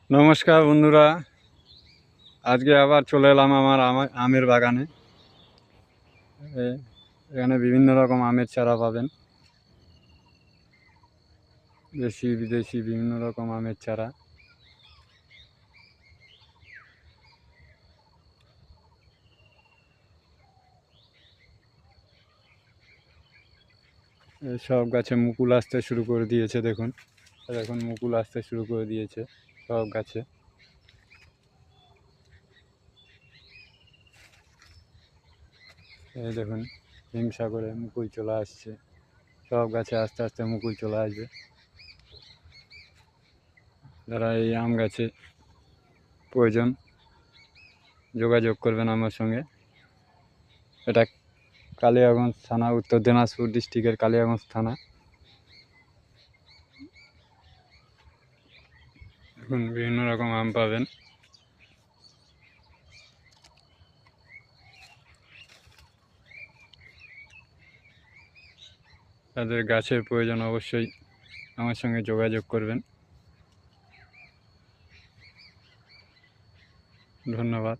নমস্কার বন্ধুরা, আজকে আবার চলে এলাম আমার আমের বাগানে। এখানে বিভিন্ন রকম আমের চারা পাবেন, দেশি বিদেশি বিভিন্ন রকম আমের চারা। সব গাছে মুকুল আসতে শুরু করে দিয়েছে, দেখুন দেখুন মুকুল আসতে শুরু করে দিয়েছে সব গাছে। এই দেখুন হিমসাগরে মুকুল চলে আসছে, সব গাছে আস্তে আস্তে মুকুল চলে আসবে। যারা এই আম গাছে প্রয়োজন যোগাযোগ করবেন আমার সঙ্গে। এটা কালিয়াগঞ্জ থানা, উত্তর দিনাজপুর ডিস্ট্রিক্টের কালিয়াগঞ্জ থানা। এখন বিভিন্ন রকম আম পাবেন। তাদের গাছের প্রয়োজন অবশ্যই আমার সঙ্গে যোগাযোগ করবেন। ধন্যবাদ।